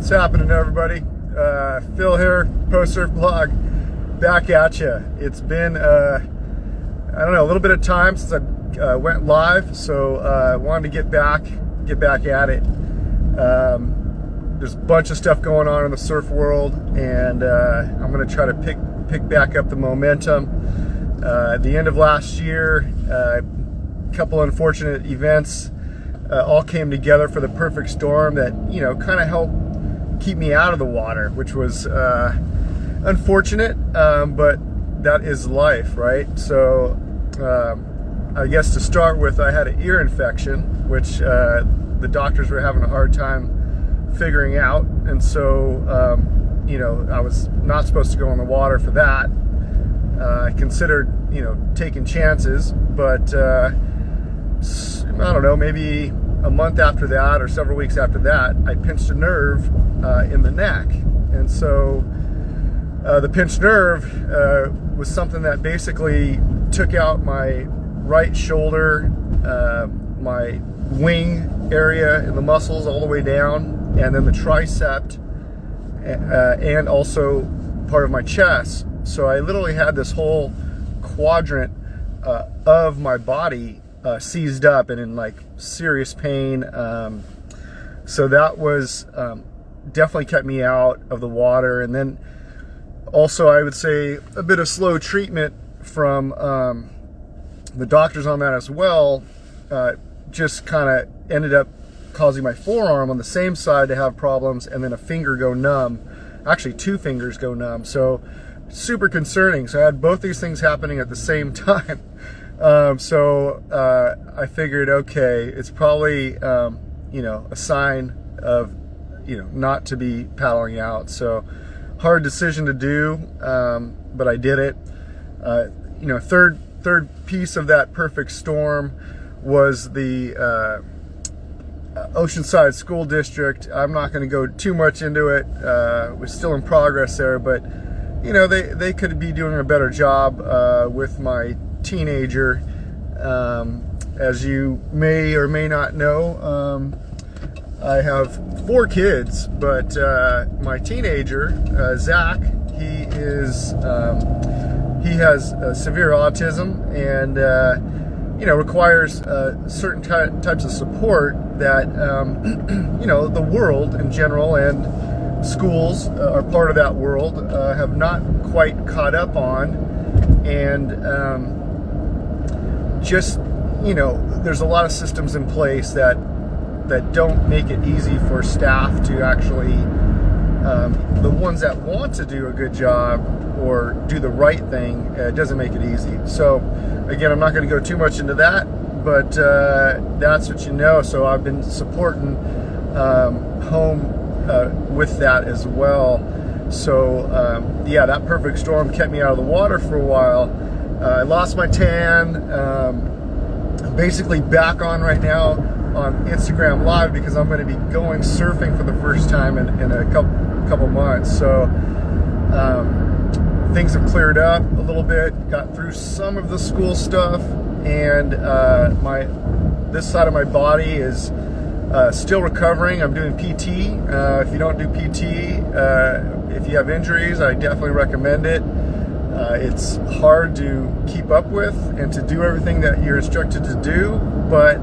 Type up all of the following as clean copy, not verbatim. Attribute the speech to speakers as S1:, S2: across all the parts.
S1: What's happening, everybody? Phil here, Pro Surf Blog, back at you. It's been, I don't know, a little bit of time since I went live, so I wanted to get back at it. There's a bunch of stuff going on in the surf world, and I'm going to try to pick back up the momentum. At the end of last year, a couple unfortunate events all came together for the perfect storm that, you know, kind of helped keep me out of the water, which was unfortunate, but that is life, right? So I guess to start with, I had an ear infection, which the doctors were having a hard time figuring out, and so you know, I was not supposed to go in the water for that. I considered, you know, taking chances, but I don't know, maybe a month after that or several weeks after that, I pinched a nerve in the neck. And so the pinched nerve was something that basically took out my right shoulder, my wing area in the muscles all the way down, and then the tricep, and also part of my chest. So I literally had this whole quadrant of my body seized up and in like serious pain. So that was definitely kept me out of the water. And then also, I would say a bit of slow treatment from the doctors on that as well, just kind of ended up causing my forearm on the same side to have problems, and then a finger go numb, actually two fingers go numb. So super concerning. So I had both these things happening at the same time. So I figured, okay, it's probably, you know, a sign of, you know, not to be paddling out. So hard decision to do, but I did it. You know, third piece of that perfect storm was the Oceanside School District. I'm not going to go too much into it. We're still in progress there, but you know, they could be doing a better job with my teenager. As you may or may not know, I have 4 kids, but my teenager, Zach, he has severe autism, and you know, requires certain types of support that you know, the world in general and schools are part of that world, have not quite caught up on. And just, you know, there's a lot of systems in place that don't make it easy for staff to actually, the ones that want to do a good job or do the right thing, it doesn't make it easy. So again, I'm not going to go too much into that, but that's what you know. So I've been supporting home with that as well. So yeah, that perfect storm kept me out of the water for a while. I lost my tan. I'm basically back on right now on Instagram Live because I'm going to be going surfing for the first time in a couple months. So things have cleared up a little bit, got through some of the school stuff, and this side of my body is still recovering. I'm doing PT. If you don't do PT, if you have injuries, I definitely recommend it. It's hard to keep up with and to do everything that you're instructed to do, but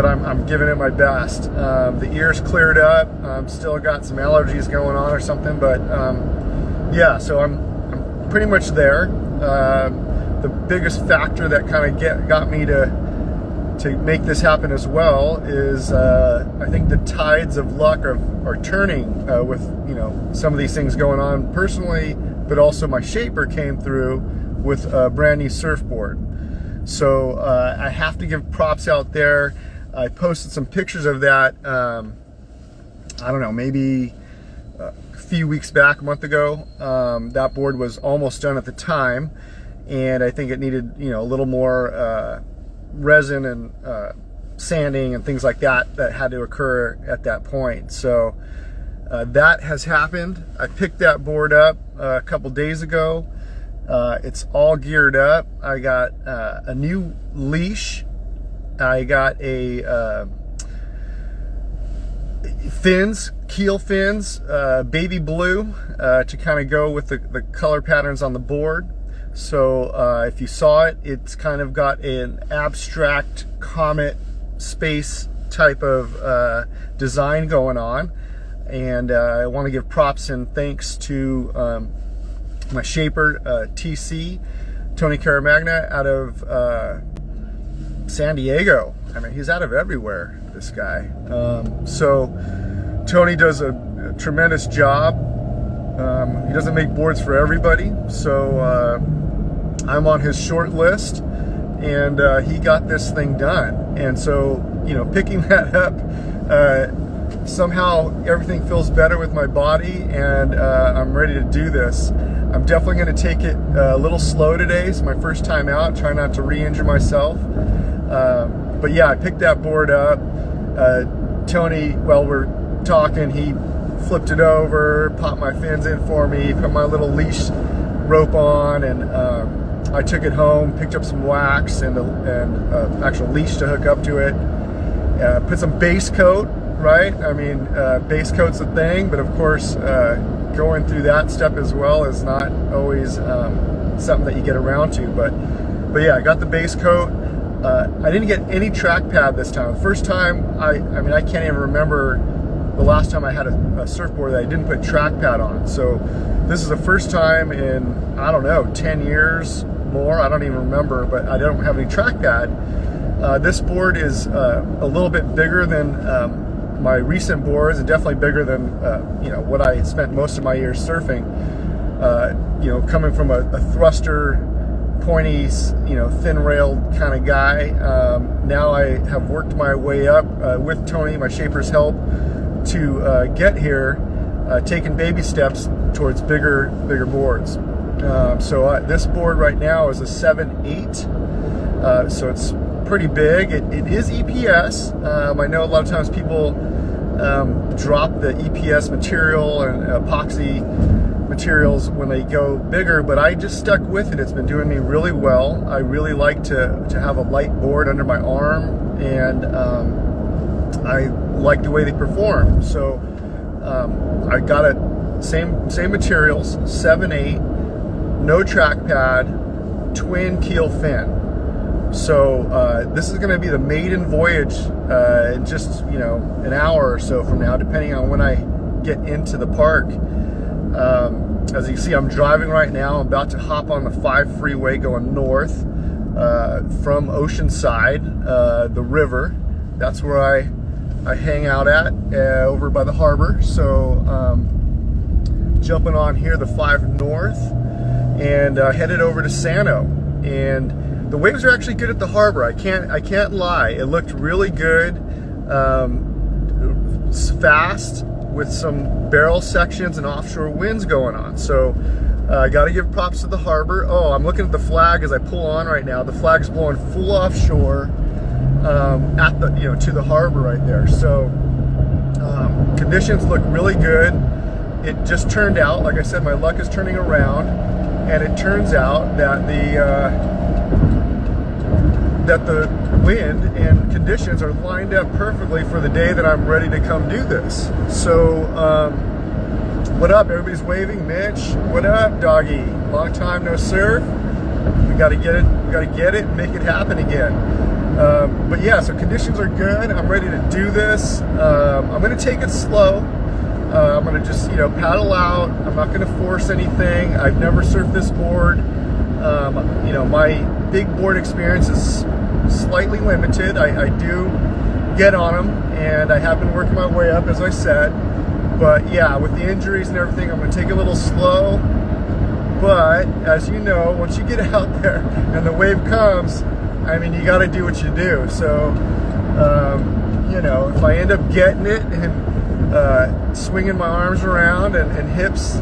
S1: I'm giving it my best. The ear's cleared up. Still got some allergies going on or something, but yeah, so I'm pretty much there. The biggest factor that kind of got me to make this happen as well is I think the tides of luck are turning with, you know, some of these things going on personally, but also my shaper came through with a brand new surfboard. So I have to give props out there. I posted some pictures of that, I don't know, maybe a few weeks back, a month ago. That board was almost done at the time, and I think it needed, you know, a little more resin and sanding and things like that had to occur at that point. So that has happened. I picked that board up a couple days ago. It's all geared up. I got a new leash. I got a fins, keel fins, baby blue, to kind of go with the color patterns on the board. So if you saw it, it's kind of got an abstract comet space type of design going on. And I want to give props and thanks to my shaper, TC, Tony Caramagna, out of San Diego. I mean, he's out of everywhere, this guy. So Tony does a tremendous job. He doesn't make boards for everybody, so I'm on his short list, and he got this thing done. And so, you know, picking that up, somehow everything feels better with my body, and I'm ready to do this. I'm definitely going to take it a little slow today. It's my first time out, try not to re-injure myself. But yeah, I picked that board up. Tony, while we're talking, he flipped it over, popped my fins in for me, put my little leash rope on, and I took it home, picked up some wax and actual leash to hook up to it. Put some base coat, right? I mean, base coat's a thing, but of course, going through that step as well is not always something that you get around to. But yeah, I got the base coat. I didn't get any track pad this time. The first time, I mean, I can't even remember the last time I had a surfboard that I didn't put track pad on. So this is the first time in, I don't know, 10 years more, I don't even remember, but I don't have any track pad. This board is a little bit bigger than my recent boards, and definitely bigger than you know, what I spent most of my years surfing. You know, coming from a thruster, pointy, you know, thin-railed kind of guy. Now I have worked my way up with Tony, my shaper's help, to get here, taking baby steps towards bigger boards. So this board right now is a 7/8, so it's pretty big. It is EPS. I know a lot of times people drop the EPS material and epoxy materials when they go bigger, but I just stuck with it. It's been doing me really well. I really like to have a light board under my arm, and I like the way they perform. So I got it, same materials, 7/8, no track pad, twin keel fin. So this is going to be the maiden voyage in just, you know, an hour or so from now, depending on when I get into the park. As you can see, I'm driving right now. I'm about to hop on the 5 freeway going north from Oceanside, the river. That's where I hang out at, over by the harbor. So jumping on here, the 5 north, and headed over to SanO. And the waves are actually good at the harbor. I can't lie. It looked really good, fast, with some barrel sections and offshore winds going on. So I got to give props to the harbor. Oh, I'm looking at the flag as I pull on right now. The flag's blowing full offshore at the, you know, to the harbor right there. So conditions look really good. It just turned out, like I said, my luck is turning around, and it turns out that the wind and conditions are lined up perfectly for the day that I'm ready to come do this. So what up? Everybody's waving. Mitch, what up, doggy? Long time no surf. We got to get it. We got to get it and make it happen again. But yeah, so conditions are good. I'm ready to do this. I'm going to take it slow. I'm going to just, you know, paddle out. I'm not going to force anything. I've never surfed this board. You know, my big board experience is slightly limited. I do get on them, and I have been working my way up, as I said. But yeah, with the injuries and everything, I'm going to take it a little slow. But as you know, once you get out there and the wave comes, I mean, you got to do what you do. So, you know, if I end up getting it and swinging my arms around and hips,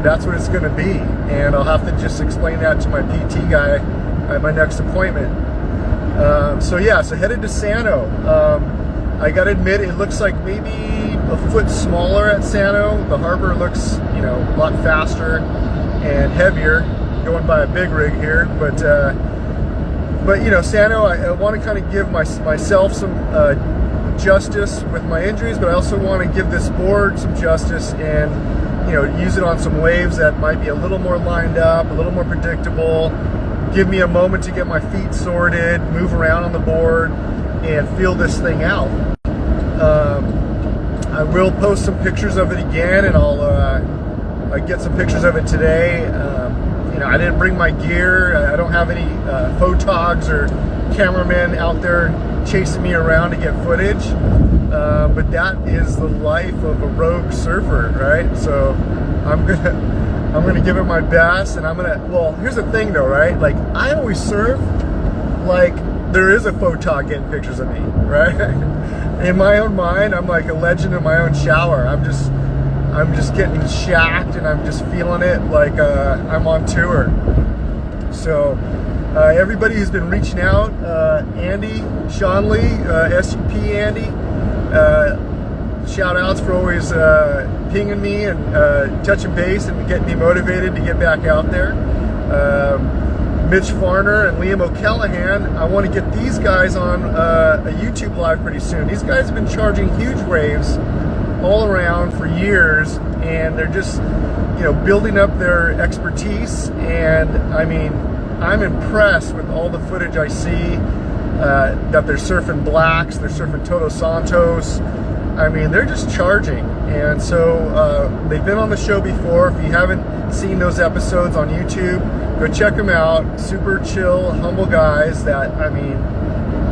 S1: that's what it's going to be. And I'll have to just explain that to my PT guy at my next appointment. So yeah, so headed to SanO. I got to admit, it looks like maybe a foot smaller at SanO. The harbor looks, you know, a lot faster and heavier, going by a big rig here. But you know, SanO, I want to kind of give myself some justice with my injuries, but I also want to give this board some justice and, you know, use it on some waves that might be a little more lined up, a little more predictable, give me a moment to get my feet sorted, move around on the board, and feel this thing out. I will post some pictures of it again, and I'll get some pictures of it today. You know, I didn't bring my gear. I don't have any photogs or cameramen out there chasing me around to get footage. But that is the life of a rogue surfer, right? So I'm gonna give it my best, and well, here's the thing though, right? Like, I always surf like there is a photog getting pictures of me, right? In my own mind, I'm like a legend in my own shower. I'm just getting shacked, and I'm just feeling it like I'm on tour. So everybody who's been reaching out, Andy, Sean Lee, SUP Andy, shout outs for always pinging me and touching base and getting me motivated to get back out there. Mitch Farner and Liam O'Callahan, I want to get these guys on a YouTube live pretty soon. These guys have been charging huge waves all around for years, and they're just, you know, building up their expertise. And I mean, I'm impressed with all the footage I see, that they're surfing blacks, they're surfing Todos Santos. I mean, they're just charging. And so they've been on the show before. If you haven't seen those episodes on YouTube, go check them out. Super chill, humble guys that, I mean,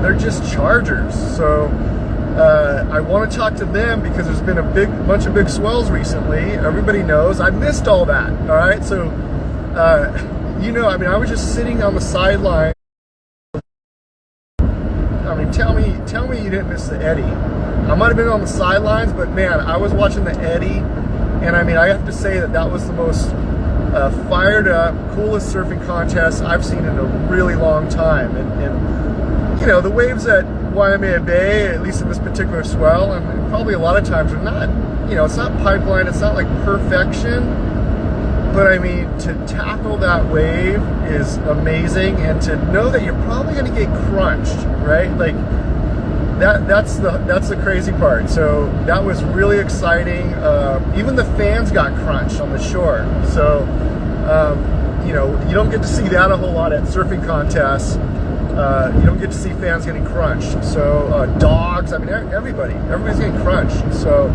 S1: they're just chargers. So I want to talk to them because there's been a bunch of big swells recently. Everybody knows. I missed all that, all right? So, you know, I mean, I was just sitting on the sideline. I mean, tell me you didn't miss the eddy. I might have been on the sidelines, but man, I was watching the eddy, and I mean, I have to say that was the most fired up, coolest surfing contest I've seen in a really long time. And you know, the waves at Waimea Bay, at least in this particular swell, and probably a lot of times, are not, you know, it's not pipeline, it's not like perfection, but I mean, to tackle that wave is amazing, and to know that you're probably going to get crunched, right? Like, that's the crazy part. So that was really exciting. Even the fans got crunched on the shore. So you know, you don't get to see that a whole lot at surfing contests. You don't get to see fans getting crunched. So dogs, I mean, everybody's getting crunched. So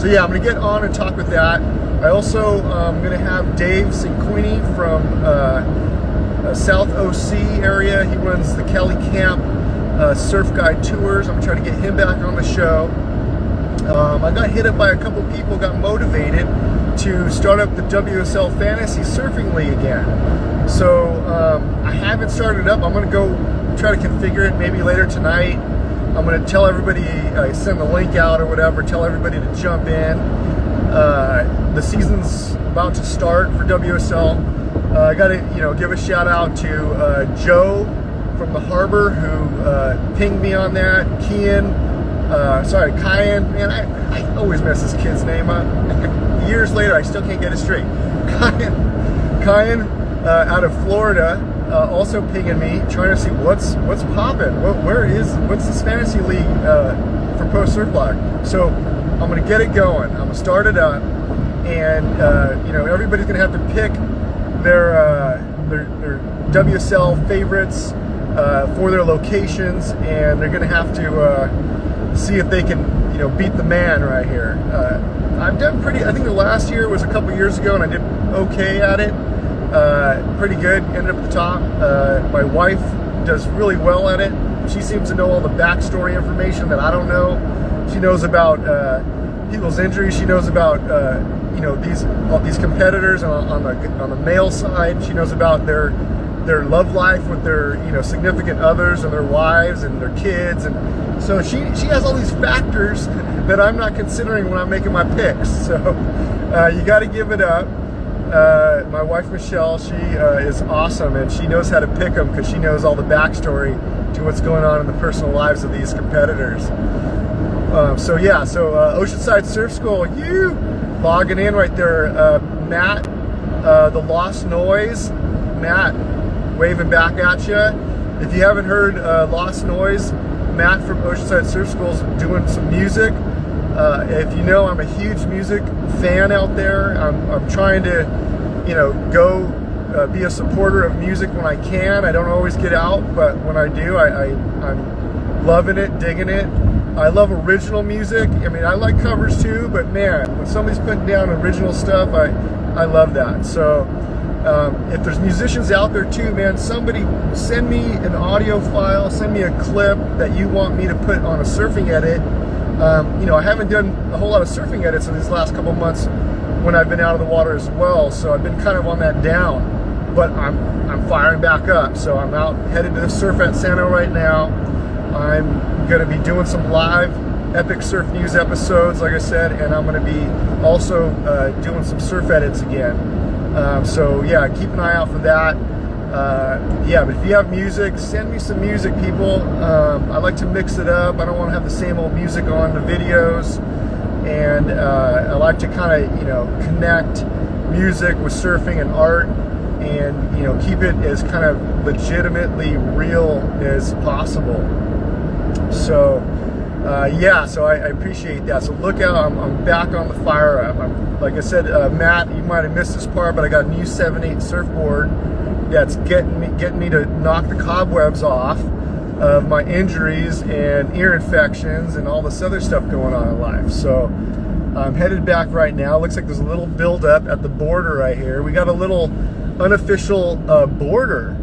S1: yeah, I'm gonna get on and talk with that. I also am gonna have Dave Cinquini from South OC area. He runs the CaliCamp surf guide tours. I'm trying to get him back on the show. I got hit up by a couple people, got motivated to start up the WSL Fantasy Surfing League again. So I haven't started up. I'm going to go try to configure it maybe later tonight. I'm going to tell everybody, send the link out or whatever, tell everybody to jump in. The season's about to start for WSL. I got to, you know, give a shout out to Joe from the harbor who pinged me on that. Kyan, man, I always mess this kid's name up. Years later, I still can't get it straight. Kyan out of Florida, also pinging me, trying to see what's popping. What's this fantasy league for Pro Surf Blog? So I'm gonna get it going. I'm gonna start it up, and you know, everybody's gonna have to pick their WSL favorites for their locations, and they're gonna have to see if they can, you know, beat the man right here. I've done I think the last year was a couple years ago, and I did okay at it. Pretty good, ended up at the top. My wife does really well at it. She seems to know all the backstory information that I don't know. She knows about people's injuries. She knows about you know, all these competitors on the male side. She knows about their love life with their, you know, significant others and their wives and their kids, and so she has all these factors that I'm not considering when I'm making my picks. So you got to give it up. My wife Michelle, she is awesome, and she knows how to pick them because she knows all the backstory to what's going on in the personal lives of these competitors. So yeah, so Oceanside Surf School, you logging in right there. Matt, the Lost Noise, Matt, waving back at you. If you haven't heard Lost Noise, Matt from Oceanside Surf Schools doing some music. If you know, I'm a huge music fan out there. I'm trying to, go be a supporter of music when I can. I don't always get out, but when I do, I'm loving it, digging it. I love original music. I mean, I like covers too, but man, when somebody's putting down original stuff, I love that. So if there's musicians out there too, man, somebody send me an audio file, send me a clip that you want me to put on a surfing edit. I haven't done a whole lot of surfing edits in these last couple months when I've been out of the water as well, so I've been kind of on that down, but I'm firing back up. So I'm out headed to the surf at SanO right now. I'm going to be doing some live Epic Surf News episodes, like I said, and I'm going to be also doing some surf edits again. So yeah, keep an eye out for that. But if you have music, send me some music, people. I like to mix it up. I don't want to have the same old music on the videos, and I like to kind of connect music with surfing and art, and keep it as kind of legitimately real as possible. So so I appreciate that. So look out, I'm back on the fire up. Like I said, Matt, you might have missed this part, but I got a new 7/8 surfboard that's getting me to knock the cobwebs off of my injuries and ear infections and all this other stuff going on in life. So I'm headed back right now. Looks like there's a little buildup at the border right here. We got a little unofficial border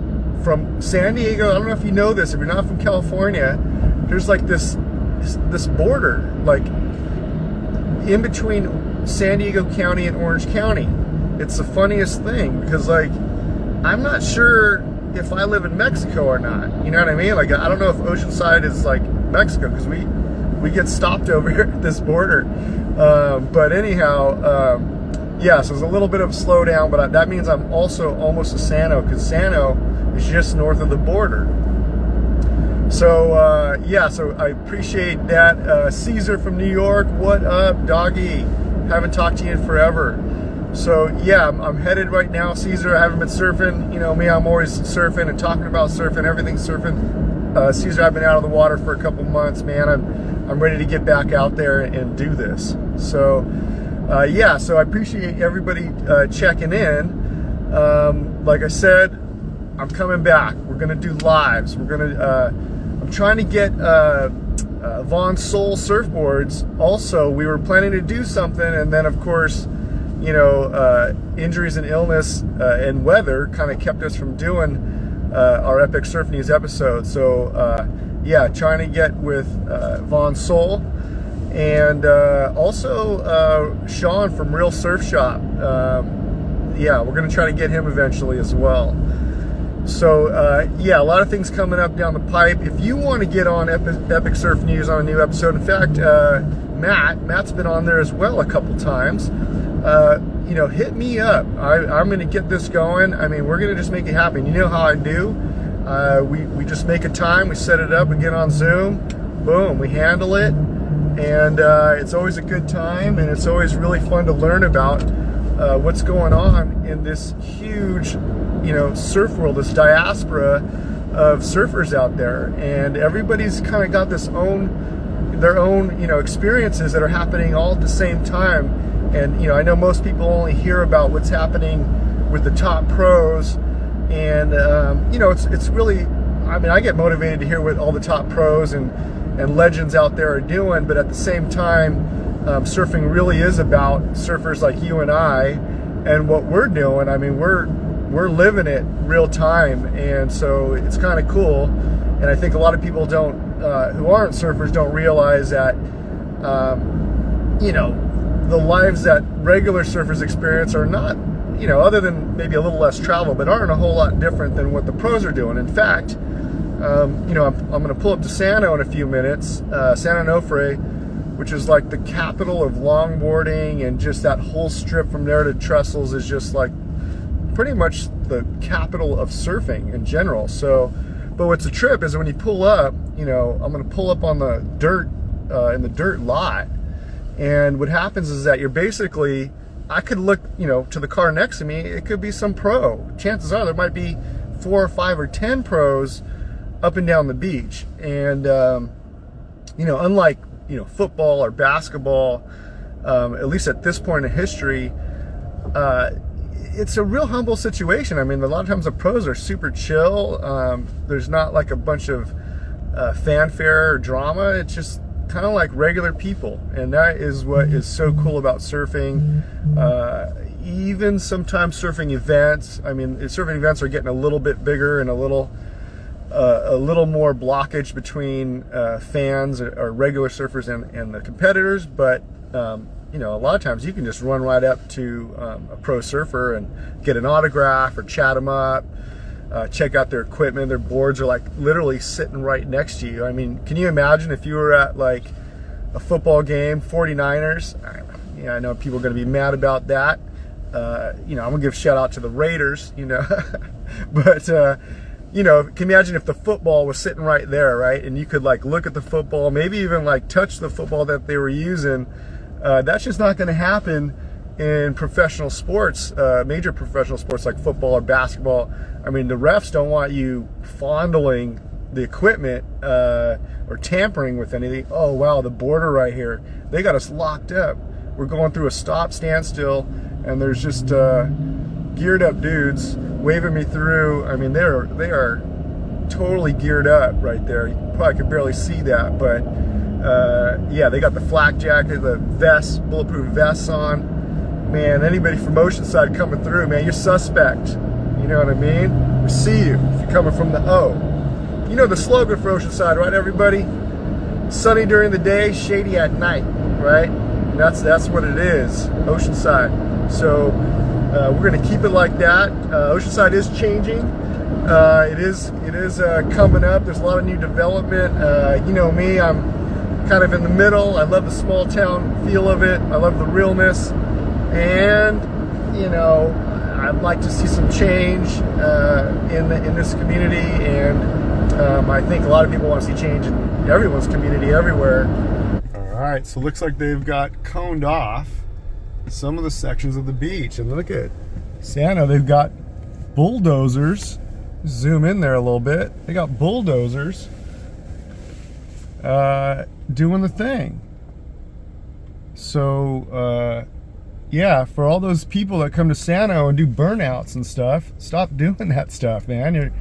S1: from San Diego. I don't know if you know this, if you're not from California, there's like this border, like in between San Diego County and Orange County. It's the funniest thing, because like, I'm not sure if I live in Mexico or not. You know what I mean? Like, I don't know if Oceanside is like Mexico, because we get stopped over here at this border. But anyhow, so there's a little bit of a slowdown, but that means I'm also almost to SanO, because SanO is just north of the border. So so I appreciate that. Caesar from New York, what up, doggy? Haven't talked to you in forever. So yeah, I'm headed right now, Caesar. I haven't been surfing. You know me, I'm always surfing and talking about surfing, everything's surfing. Caesar, I've been out of the water for a couple months, man. I'm ready to get back out there and do this. So so I appreciate everybody checking in. Like I said, I'm coming back. We're gonna do lives. I'm trying to get Von Sol Surfboards. Also, we were planning to do something, and then of course, injuries and illness and weather kind of kept us from doing our Epic Surf News episode. So trying to get with Von Sol, and also Sean from Real Surf Shop. We're gonna try to get him eventually as well. So a lot of things coming up down the pipe. If you want to get on Epic Surf News on a new episode, in fact, Matt's been on there as well a couple times. Hit me up. I'm going to get this going. I mean, we're going to just make it happen. You know how I do. We just make a time, we set it up, we get on Zoom, boom, we handle it, and it's always a good time, and it's always really fun to learn about what's going on in this huge, surf world, this diaspora of surfers out there, and everybody's kind of got their own experiences that are happening all at the same time. And I know most people only hear about what's happening with the top pros, and it's really, I mean, I get motivated to hear what all the top pros and legends out there are doing, but at the same time, surfing really is about surfers like you and I and what we're doing. I mean, we're living it real time, and so it's kind of cool. And I think a lot of people who aren't surfers don't realize that the lives that regular surfers experience are not, other than maybe a little less travel, but aren't a whole lot different than what the pros are doing. In fact, I'm going to pull up to SanO in a few minutes. San Onofre, which is like the capital of longboarding, and just that whole strip from there to Trestles is just like pretty much the capital of surfing in general. So, but what's a trip is when you pull up, I'm going to pull up on the dirt, in the dirt lot. And what happens is that you're basically, I could look, to the car next to me, it could be some pro. Chances are there might be 4 or 5 or 10 pros up and down the beach. And You know, unlike, you know, football or basketball, at least at this point in history, it's a real humble situation. I mean, a lot of times the pros are super chill. There's not like a bunch of fanfare or drama. It's just kind of like regular people, and that is what is so cool about surfing. Even sometimes surfing events, I mean, surfing events are getting a little bit bigger and a little more blockage between fans or regular surfers and the competitors, but you know, a lot of times you can just run right up to a pro surfer and get an autograph or chat them up, check out their equipment. Their boards are like literally sitting right next to you. I mean, can you imagine if you were at like a football game, 49ers? Yeah, I know people are going to be mad about that. You know, I'm gonna give a shout out to the Raiders, you know, but you know, can you imagine if the football was sitting right there, right? And you could like look at the football, maybe even like touch the football that they were using. That's just not going to happen in professional sports, major professional sports like football or basketball. I mean, the refs don't want you fondling the equipment or tampering with anything. Oh, wow, the border right here, they got us locked up. We're going through a stop, standstill, and there's just geared up dudes waving me through. I mean, they are totally geared up right there. You probably could barely see that, but yeah, they got the flak jacket, the vests, bulletproof vests on. Man, anybody from Oceanside coming through, man, you're suspect. You know what I mean? We see you if you're coming from the O. You know the slogan for Oceanside, right, everybody? Sunny during the day, shady at night, right? That's what it is, Oceanside. So we're gonna keep it like that. Oceanside is changing. It is coming up. There's a lot of new development. You know me, I'm kind of in the middle. I love the small town feel of it. I love the realness, and you know, I'd like to see some change in this community, and I think a lot of people want to see change in everyone's community everywhere. All right, so looks like they've got coned off some of the sections of the beach, and look at SanO. They've got bulldozers. Zoom in there a little bit. They got bulldozers doing the thing. So yeah, for all those people that come to SanO and do burnouts and stuff, stop doing that stuff, man.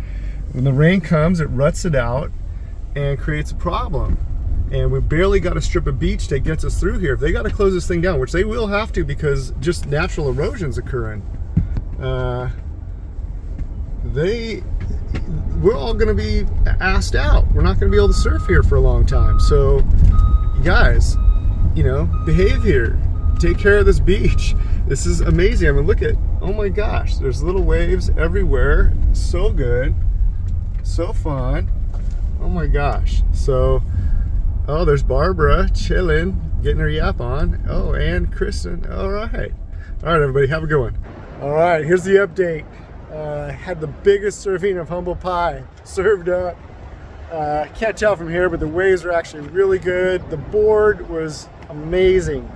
S1: When the rain comes, it ruts it out and creates a problem. And we barely got a strip of beach that gets us through here. If they got to close this thing down, which they will have to because just natural erosion's occurring, we're all going to be asked out. We're not going to be able to surf here for a long time. So, you guys, you know, behave here. Take care of this beach. This is amazing. I mean, look at, oh my gosh, there's little waves everywhere. So good. So fun. Oh my gosh. So, oh, there's Barbara chilling, getting her yap on. Oh, and Kristen. All right. All right, everybody, have a good one. All right, here's the update. Had the biggest serving of humble pie served up. Can't tell from here, but the waves are actually really good. The board was amazing.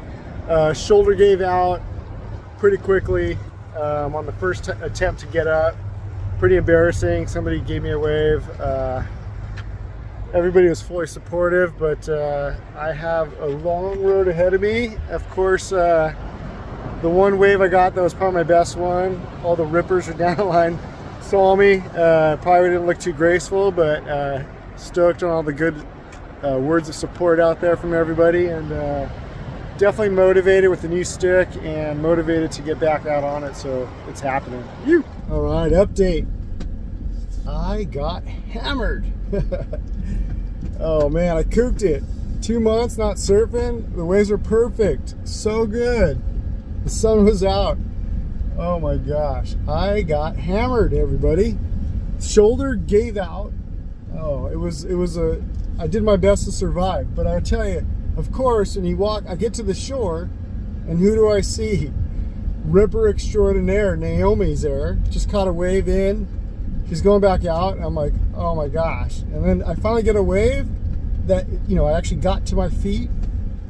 S1: Shoulder gave out pretty quickly on the first attempt to get up. Pretty embarrassing. Somebody gave me a wave. Everybody was fully supportive, but I have a long road ahead of me. Of course, the one wave I got that was probably my best one. All the rippers are down the line saw me. Probably didn't look too graceful, but stoked on all the good words of support out there from everybody, and definitely motivated with the new stick and motivated to get back out on it, so it's happening. All right, update. I got hammered. Oh man, I cooked it. 2 months not surfing. The waves were perfect. So good. The sun was out. Oh my gosh. I got hammered, everybody. Shoulder gave out. Oh, I did my best to survive. But I'll tell you, of course, when you walk, I get to the shore, and who do I see? Ripper extraordinaire, Naomi's there. Just caught a wave in. She's going back out, and I'm like, oh my gosh. And then I finally get a wave that, you know, I actually got to my feet.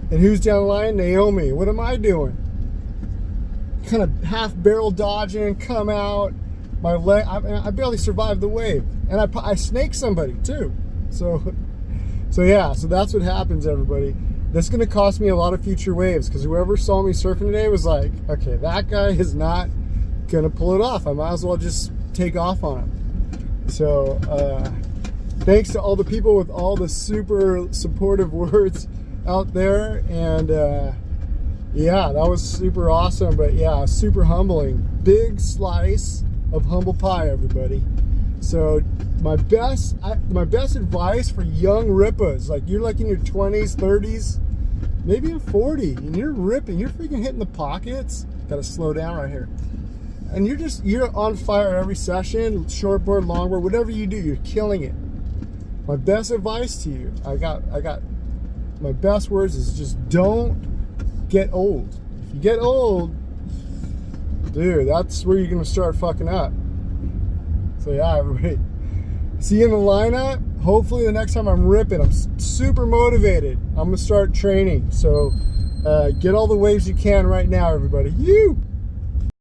S1: And who's down the line? Naomi. What am I doing? Kind of half barrel dodging, come out. My leg, I barely survived the wave. And I snaked somebody too. So So yeah, so that's what happens, everybody. That's gonna cost me a lot of future waves, because whoever saw me surfing today was like, okay, that guy is not gonna pull it off. I might as well just take off on him. So thanks to all the people with all the super supportive words out there, and yeah, that was super awesome. But yeah, super humbling. Big slice of humble pie, everybody. So my best advice for young rippas, like you're like in your 20s, 30s, maybe even 40, and you're ripping, you're freaking hitting the pockets. Gotta slow down right here. And you're on fire every session, shortboard, longboard, whatever you do, you're killing it. My best advice to you, I got my best words is just don't get old. If you get old, dude, that's where you're gonna start fucking up. So yeah, everybody, see you in the lineup. Hopefully the next time I'm ripping, I'm super motivated. I'm gonna start training. So get all the waves you can right now, everybody. You.